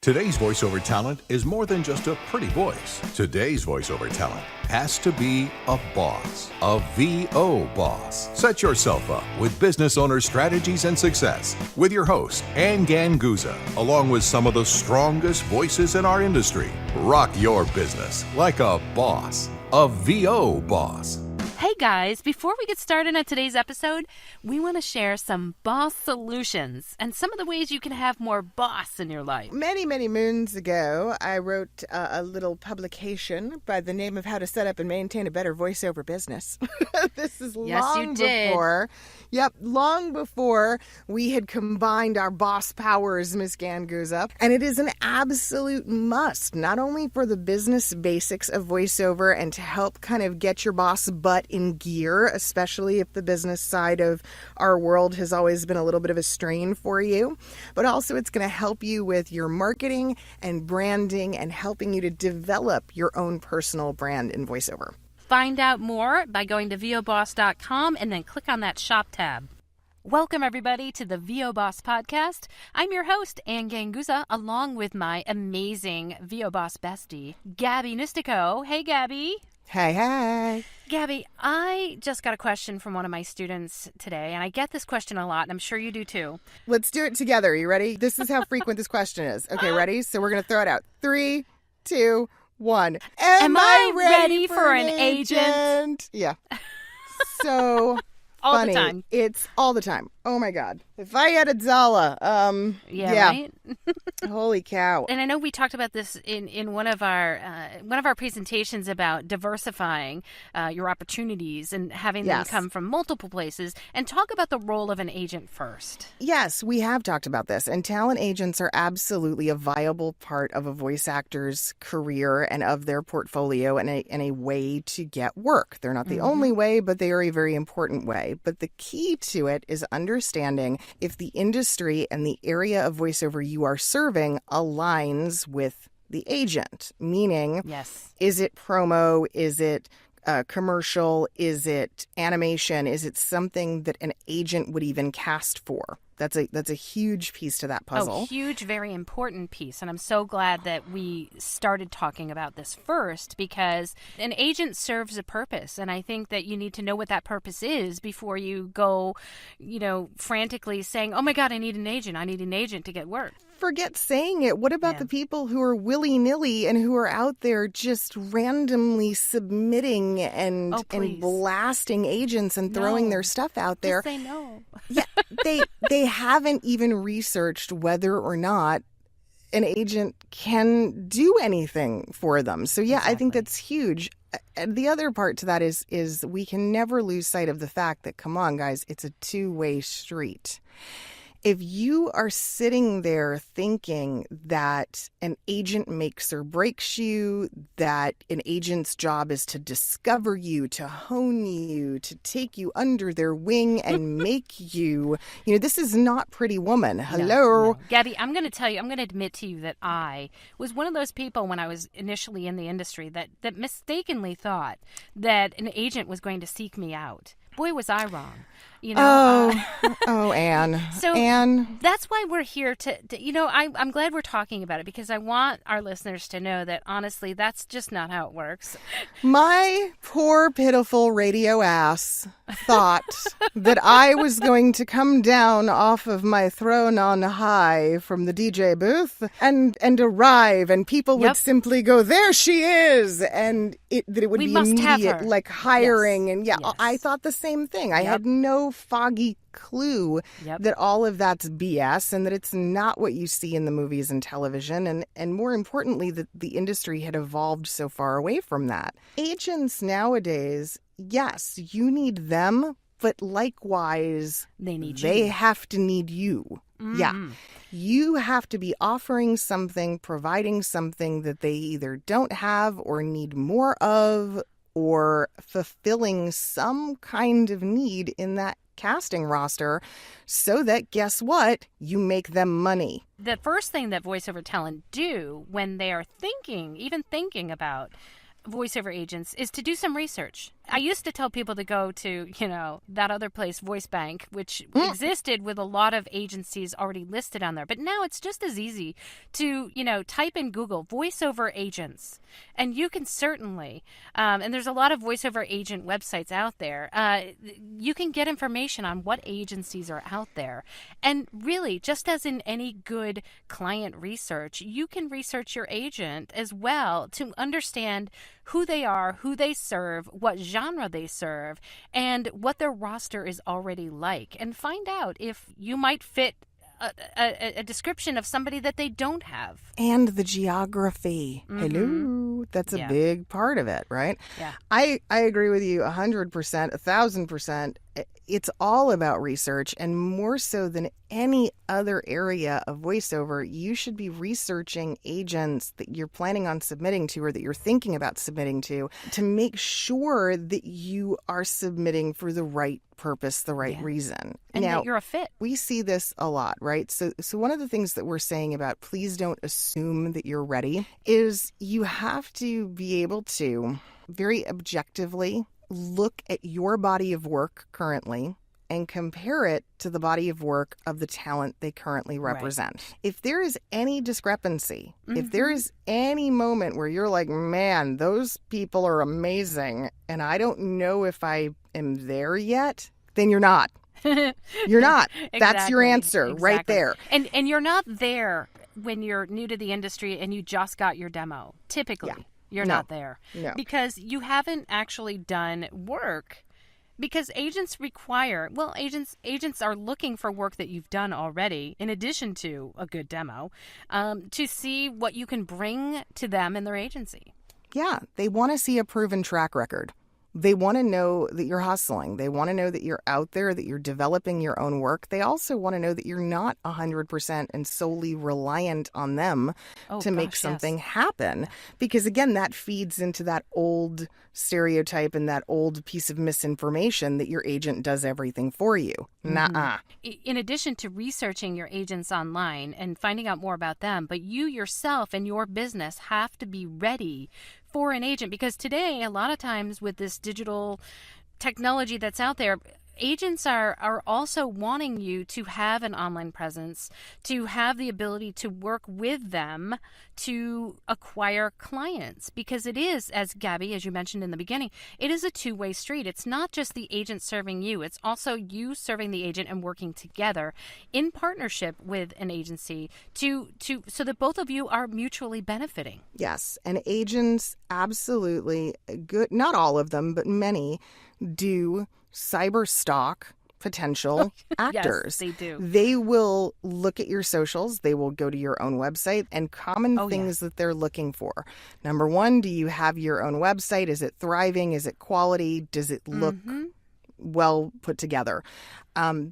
Today's voiceover talent is more than just a pretty voice. Today's voiceover talent has to be a boss, a VO boss. Set yourself up with business owner strategies and success with your host, Anne Ganguzza, along with some of the strongest voices in our industry. Rock your business like a boss, a VO boss. Hey guys, before we get started on today's episode, we want to share some boss solutions and some of the ways you can have more boss in your life. Many, many moons ago, I wrote a little publication by the name of How to Set Up and Maintain a Better Voiceover Business. This is long before we had combined our boss powers, Miss Ganguzza. And it is an absolute must, not only for the business basics of voiceover and to help kind of get your boss butt in gear, especially if the business side of our world has always been a little bit of a strain for you. But also it's going to help you with your marketing and branding and helping you to develop your own personal brand in voiceover. Find out more by going to voboss.com and then click on that shop tab. Welcome, everybody, to the VO Boss Podcast. I'm your host, Anne Ganguzza, along with my amazing VO Boss bestie, Gabby Nistico. Hey, Gabby. Hey. Gabby, I just got a question from one of my students today, and I get this question a lot, and I'm sure you do too. Let's do it together. You ready? This is how frequent this question is. Okay, ready? So we're going to throw it out. 3, 2, 1. Am I ready for an agent? Yeah. So all funny. The time. It's all the time. Oh my God. If I had a Zala, right? Holy cow. And I know we talked about this in one of our presentations about diversifying your opportunities and having them come from multiple places, and talk about the role of an agent first. Yes, we have talked about this, and talent agents are absolutely a viable part of a voice actor's career and of their portfolio and a way to get work. They're not the only way, but they are a very important way. But the key to it is understanding if the industry and the area of voiceover you are serving aligns with the agent, meaning, is it promo, is it commercial, is it animation, is it something that an agent would even cast for? That's a huge piece to that puzzle. A huge, very important piece. And I'm so glad that we started talking about this first, because an agent serves a purpose. And I think that you need to know what that purpose is before you go, frantically saying, oh my God, I need an agent to get work. Forget saying it. What about the people who are willy-nilly and who are out there just randomly submitting and blasting agents and throwing their stuff out there? Just say no. Yeah, they haven't even researched whether or not an agent can do anything for them. So I think that's huge. And the other part to that is we can never lose sight of the fact that, come on, guys, it's a two-way street. If you are sitting there thinking that an agent makes or breaks you, that an agent's job is to discover you, to hone you, to take you under their wing and make you, this is not Pretty Woman. Hello. No. Gabby, I'm going to admit to you that I was one of those people when I was initially in the industry that mistakenly thought that an agent was going to seek me out. Boy, was I wrong. Anne. So Anne. That's why we're here I'm glad we're talking about it, because I want our listeners to know that, honestly, that's just not how it works. My poor, pitiful radio ass thought that I was going to come down off of my throne on high from the DJ booth and arrive, and people would simply go, there she is, and that it would be immediate, like hiring. And I thought the same thing. I had no foggy clue that all of that's BS and that it's not what you see in the movies and television, and more importantly, that the industry had evolved so far away from that. Agents nowadays, yes, you need them, but likewise, they have to need you. Mm-hmm. Yeah. You have to be offering something, providing something that they either don't have or need more of, or fulfilling some kind of need in that casting roster, so that, guess what, you make them money. The first thing that voiceover talent do when they are thinking about voiceover agents is to do some research. I used to tell people to go to, that other place, Voice Bank, which existed with a lot of agencies already listed on there. But now it's just as easy to, type in Google voiceover agents. And you can certainly, and there's a lot of voiceover agent websites out there. You can get information on what agencies are out there. And really, just as in any good client research, you can research your agent as well to understand who they are, who they serve, what genre they serve, and what their roster is already like, and find out if you might fit a description of somebody that they don't have. And the geography. Hello. That's a big part of it, right? Yeah. I agree with you 100%, 1,000%. It's all about research, and more so than any other area of voiceover, you should be researching agents that you're planning on submitting to or that you're thinking about submitting to make sure that you are submitting for the right purpose, the right reason. And now, that you're a fit. We see this a lot, right? So one of the things that we're saying about please don't assume that you're ready is you have to be able to very objectively look at your body of work currently and compare it to the body of work of the talent they currently represent. Right. If there is any discrepancy, if there is any moment where you're like, man, those people are amazing and I don't know if I am there yet, then you're not. You're not. Exactly. That's your answer right there. And you're not there when you're new to the industry and you just got your demo. Typically. Yeah. You're not there. No. Because you haven't actually done work. Because agents are looking for work that you've done already, in addition to a good demo, to see what you can bring to them and their agency. Yeah, they want to see a proven track record. They want to know that you're hustling. They want to know that you're out there, that you're developing your own work. They also want to know that you're not 100% and solely reliant on them to make something happen. Because again, that feeds into that old stereotype and that old piece of misinformation that your agent does everything for you. Nuh-uh. In addition to researching your agents online and finding out more about them, but you yourself and your business have to be ready for an agent, because today, a lot of times with this digital technology that's out there, agents are also wanting you to have an online presence, to have the ability to work with them to acquire clients, because it is, as Gabby, as you mentioned in the beginning, it is a two-way street. It's not just the agent serving you. It's also you serving the agent and working together in partnership with an agency so that both of you are mutually benefiting. Yes, and agents absolutely good, not all of them, but many do cyber stalk potential actors. Yes, they do. They will look at your socials. They will go to your own website, and common things that they're looking for. Number one, do you have your own website? Is it thriving? Is it quality? Does it look well put together?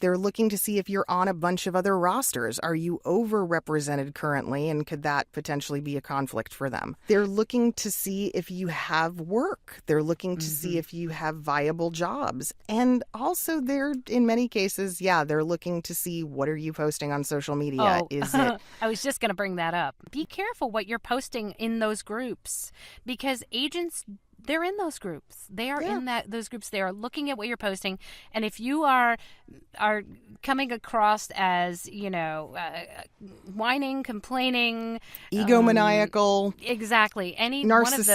They're looking to see if you're on a bunch of other rosters. Are you overrepresented currently, and could that potentially be a conflict for them? They're looking to see if you have work. They're looking to see if you have viable jobs. And also they're, in many cases, they're looking to see, what are you posting on social media? Is it... I was just going to bring that up. Be careful what you're posting in those groups, because agents, they're in those groups. They are in those groups. They are looking at what you're posting. And if you are coming across as, whining, complaining, egomaniacal, exactly, any narcissistic, one of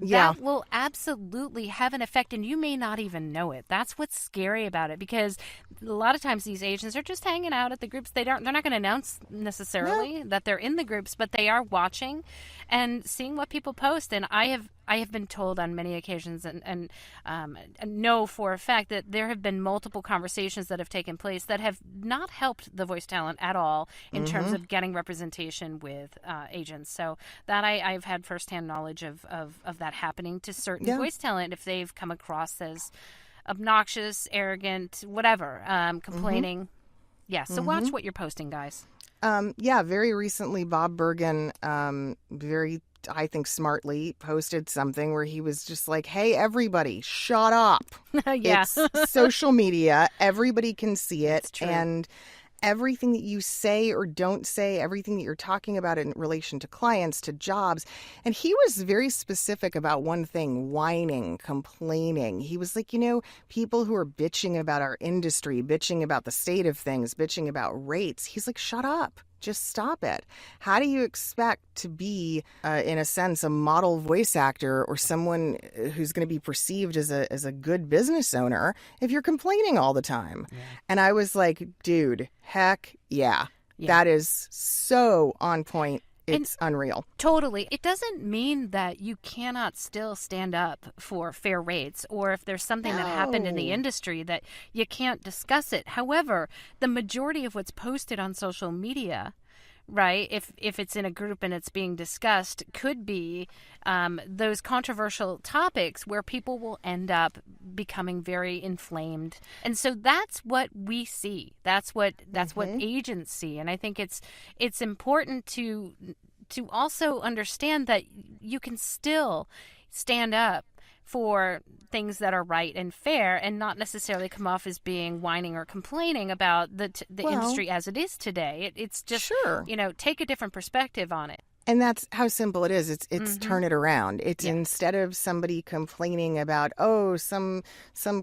those, that will absolutely have an effect, and you may not even know it. That's what's scary about it, because a lot of times these agents are just hanging out at the groups. They're not going to announce necessarily that they're in the groups, but they are watching and seeing what people post. And I have been told on many occasions and know for a fact that there have been multiple conversations that have taken place that have not helped the voice talent at all in terms of getting representation with agents. So that I've had firsthand knowledge of that happening to certain voice talent if they've come across as obnoxious, arrogant, whatever, complaining. Yeah, so watch what you're posting, guys. Very recently, Bob Bergen, I think smartly, posted something where he was just like, hey, everybody, shut up. It's social media. Everybody can see it. It's true. everything that you say or don't say, everything that you're talking about in relation to clients, to jobs. And he was very specific about one thing: whining, complaining. He was like, people who are bitching about our industry, bitching about the state of things, bitching about rates. He's like, shut up. Just stop it. How do you expect to be, in a sense, a model voice actor or someone who's going to be perceived as a good business owner if you're complaining all the time? Yeah. And I was like, dude, heck yeah. That is so on point. It's unreal. Totally. It doesn't mean that you cannot still stand up for fair rates, or if there's something that happened in the industry that you can't discuss it. However, the majority of what's posted on social media, right, if it's in a group and it's being discussed, could be those controversial topics where people will end up becoming very inflamed. And so that's what we see. That's what agents see. And I think it's important to also understand that you can still stand up for things that are right and fair and not necessarily come off as being whining or complaining about the industry as it is today. It's just, take a different perspective on it. And that's how simple it is. It's turn it around. It's instead of somebody complaining about, some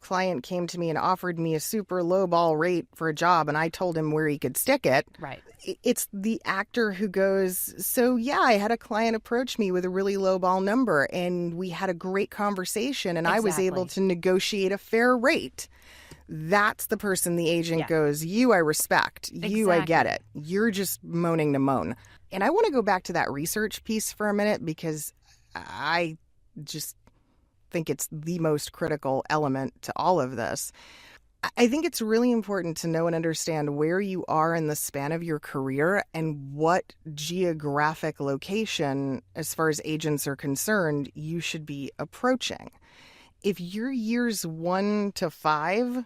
client came to me and offered me a super low ball rate for a job and I told him where he could stick it. Right. It's the actor who goes, I had a client approach me with a really low ball number and we had a great conversation and I was able to negotiate a fair rate. That's the person the agent goes, you I respect, you I get it. You're just moaning to moan. And I want to go back to that research piece for a minute because I just think it's the most critical element to all of this. I think it's really important to know and understand where you are in the span of your career and what geographic location, as far as agents are concerned, you should be approaching. If you're years 1 to 5,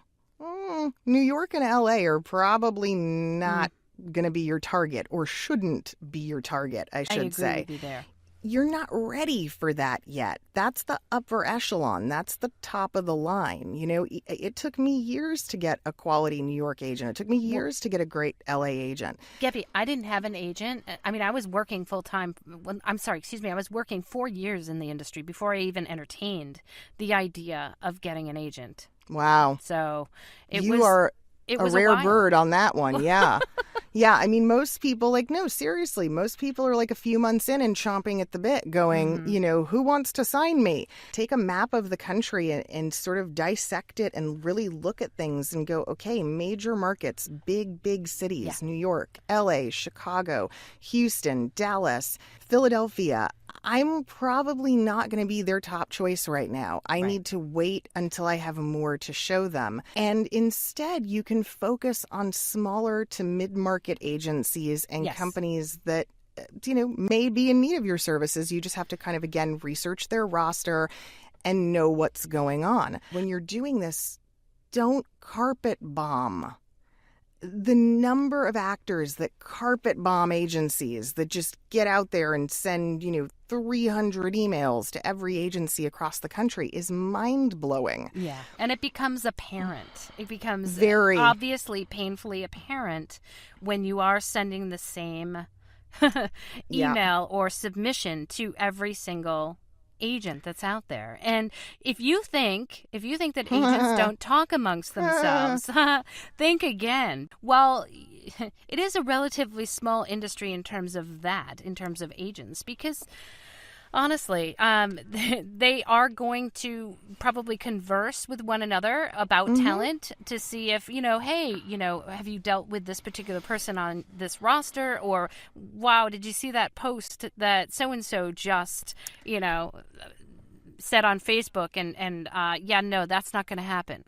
New York and LA are probably not going to be your target, or shouldn't be your target, I should say. I agree with you there. You're not ready for that yet. That's the upper echelon. That's the top of the line. It took me years to get a quality New York agent. It took me years to get a great LA agent. Gabby, I didn't have an agent. I mean, I was working full-time. I was working 4 years in the industry before I even entertained the idea of getting an agent. Wow. So you are a rare bird on that one. Yeah. Yeah. I mean, most people seriously, most people are like a few months in and chomping at the bit going, who wants to sign me? Take a map of the country and sort of dissect it and really look at things and go, okay, major markets, big cities, New York, LA, Chicago, Houston, Dallas, Philadelphia. I'm probably not going to be their top choice right now. I need to wait until I have more to show them. And instead, you can focus on smaller to mid-market agencies and companies that, may be in need of your services. You just have to kind of, again, research their roster and know what's going on. When you're doing this, don't carpet bomb. The number of actors that carpet bomb agencies, that just get out there and send, 300 emails to every agency across the country is mind-blowing. Yeah. And it becomes apparent. It becomes very obviously painfully apparent when you are sending the same email or submission to every single agent that's out there. And if you think that agents don't talk amongst themselves, think again. Well, it is a relatively small industry in terms of agents, because honestly, they are going to probably converse with one another about talent to see if, hey, have you dealt with this particular person on this roster? Or, wow, did you see that post that so-and-so just, said on Facebook? And no, that's not going to happen.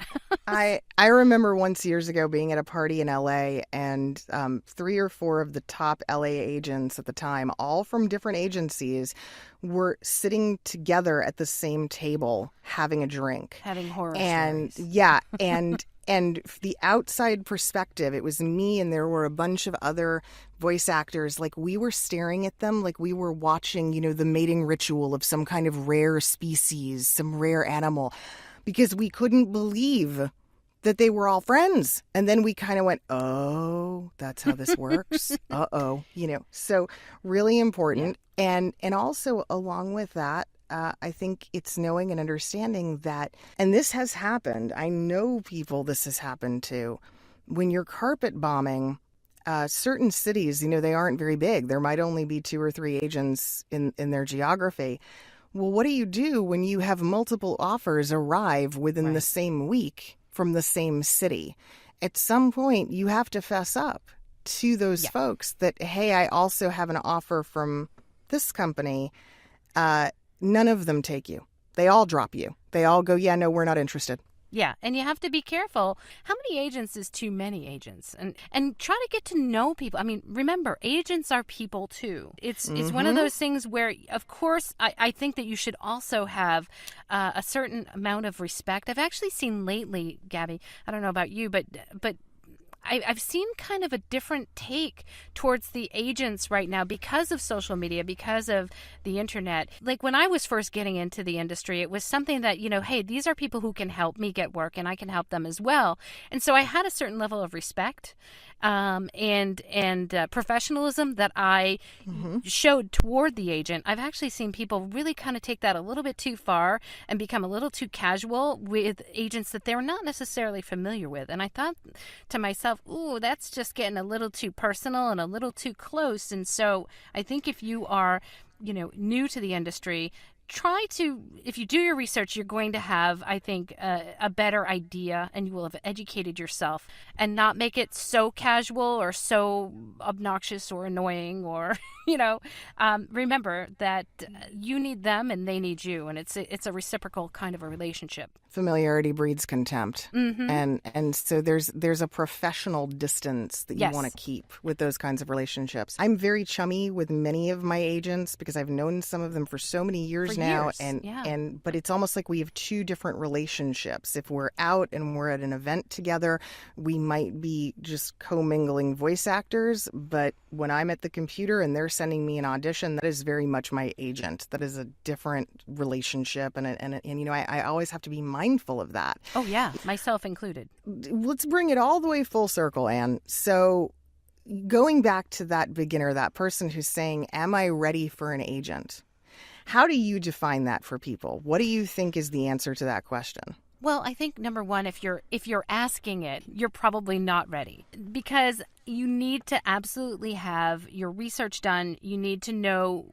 I remember once years ago being at a party in LA, and 3 or 4 of the top LA agents at the time, all from different agencies, were sitting together at the same table having a drink. Having horror stories. And the outside perspective, it was me and there were a bunch of other voice actors. Like, we were staring at them like we were watching, the mating ritual of some kind of rare species, some rare animal, because we couldn't believe that they were all friends. And then we kind of went, oh, that's how this works. Uh-oh. So really important. Yeah. And also along with that, I think it's knowing and understanding that, and this has happened, I know people this has happened to, when you're carpet bombing, certain cities, they aren't very big. There might only be 2 or 3 agents in their geography. Well, what do you do when you have multiple offers arrive within the same week from the same city? At some point, you have to fess up to those folks that, hey, I also have an offer from this company. None of them take you. They all drop you. They all go, yeah, no, we're not interested. Yeah, and you have to be careful. How many agents is too many agents? And try to get to know people. I mean, remember, agents are people too. It's one of those things where, of course, I think that you should also have a certain amount of respect. I've actually seen lately, Gabby, I don't know about you, but I've seen kind of a different take towards the agents right now because of social media, because of the internet. Like when I was first getting into the industry, it was something that, hey, these are people who can help me get work and I can help them as well. And so I had a certain level of respect and professionalism that I showed toward the agent. I've actually seen people really kind of take that a little bit too far and become a little too casual with agents that they're not necessarily familiar with. And I thought to myself, ooh, that's just getting a little too personal and a little too close. And so I think if you are, new to the industry, try to, if you do your research, you're going to have, I think, a better idea, and you will have educated yourself and not make it so casual or so obnoxious or annoying or, remember that you need them and they need you. And it's a reciprocal kind of a relationship. Familiarity breeds contempt. And so there's a professional distance that you want to keep with those kinds of relationships. I'm very chummy with many of my agents because I've known some of them for so many years now. But it's almost like we have 2 different relationships. If we're out and we're at an event together, we might be just commingling voice actors. But when I'm at the computer and they're sending me an audition, that is very much my agent. That is a different relationship. And I always have to be mindful of that. Oh, yeah. Myself included. Let's bring it all the way full circle, Anne. So going back to that beginner, that person who's saying, am I ready for an agent? How do you define that for people? What do you think is the answer to that question? Well, I think number one, if you're asking it, you're probably not ready, because you need to absolutely have your research done. You need to know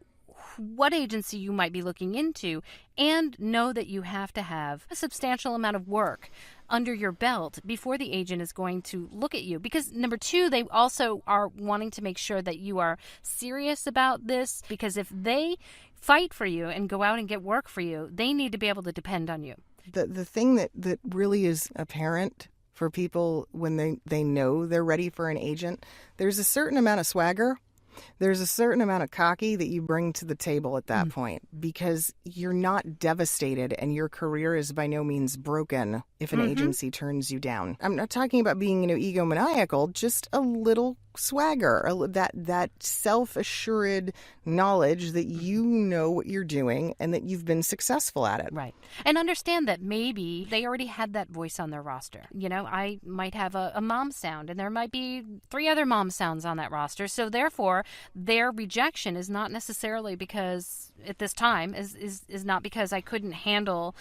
what agency you might be looking into and know that you have to have a substantial amount of work under your belt before the agent is going to look at you. Because number 2, they also are wanting to make sure that you are serious about this, because if they fight for you and go out and get work for you, they need to be able to depend on you. The thing that really is apparent for people when they know they're ready for an agent, there's a certain amount of swagger. There's a certain amount of cocky that you bring to the table at that point, because you're not devastated and your career is by no means broken if an agency turns you down. I'm not talking about being, egomaniacal, just a little swagger, that self-assured knowledge that you know what you're doing and that you've been successful at it. Right. And understand that maybe they already had that voice on their roster. I might have a mom sound and there might be 3 other mom sounds on that roster. So therefore, their rejection is not necessarily because at this time is not because I couldn't handle,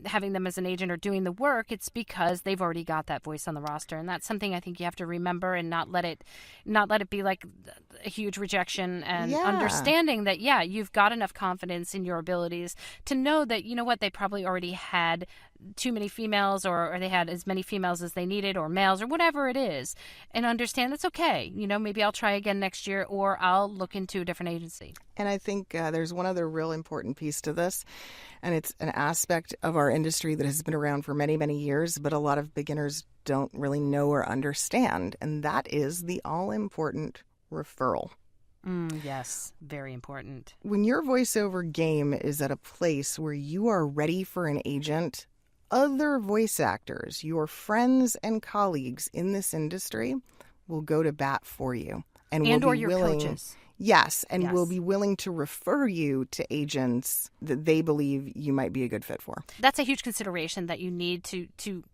having them as an agent or doing the work. It's because they've already got that voice on the roster. And that's something I think you have to remember and not let it be like a huge rejection, and understanding that, you've got enough confidence in your abilities to know that, they probably already had too many females or they had as many females as they needed, or males, or whatever it is, and understand it's okay. Maybe I'll try again next year, or I'll look into a different agency. And I think there's one other real important piece to this, and it's an aspect of our industry that has been around for many, many years, but a lot of beginners don't really know or understand, and that is the all-important referral. Yes, very important. When your voiceover game is at a place where you are ready for an agent, other voice actors, your friends and colleagues in this industry, will go to bat for you. And will be your willing, coaches. Yes, and will be willing to refer you to agents that they believe you might be a good fit for. That's a huge consideration that you need to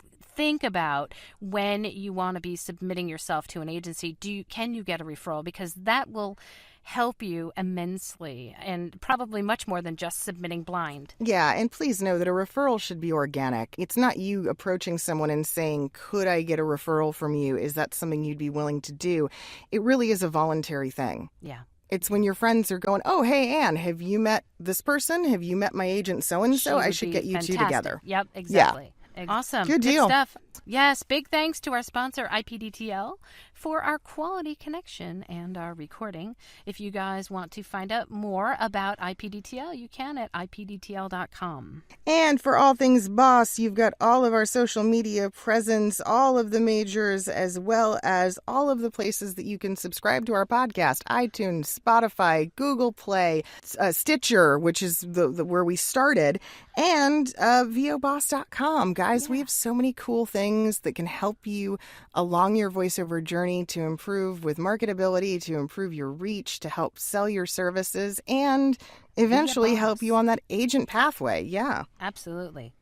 think about when you want to be submitting yourself to an agency. Can you get a referral? Because that will help you immensely, and probably much more than just submitting blind. Yeah, and please know that a referral should be organic. It's not you approaching someone and saying, could I get a referral from you? Is that something you'd be willing to do? It really is a voluntary thing. Yeah. It's when your friends are going, oh, hey, Anne, have you met this person? Have you met my agent so-and-so? I should get you two together. Yep, exactly. Yeah. Awesome. Good deal. Stuff. Yes, big thanks to our sponsor, IPDTL, for our quality connection and our recording. If you guys want to find out more about IPDTL, you can at ipdtl.com. And for all things Boss, you've got all of our social media presence, all of the majors, as well as all of the places that you can subscribe to our podcast: iTunes, Spotify, Google Play, Stitcher, which is the where we started, and voboss.com. Guys, we have so many cool things that can help you along your voiceover journey to improve with marketability, to improve your reach, to help sell your services, and eventually help you on that agent pathway. Yeah. Absolutely.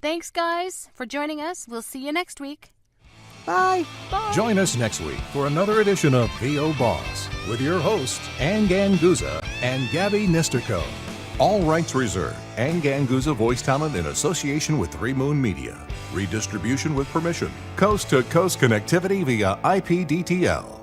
Thanks, guys, for joining us. We'll see you next week. Bye. Bye. Join us next week for another edition of VO Boss with your hosts, Anne Ganguzza and Gabby Nisterko. All rights reserved. Anne Ganguzza voice talent in association with 3 Moon Media. Redistribution with permission. Coast-to-coast connectivity via IPDTL.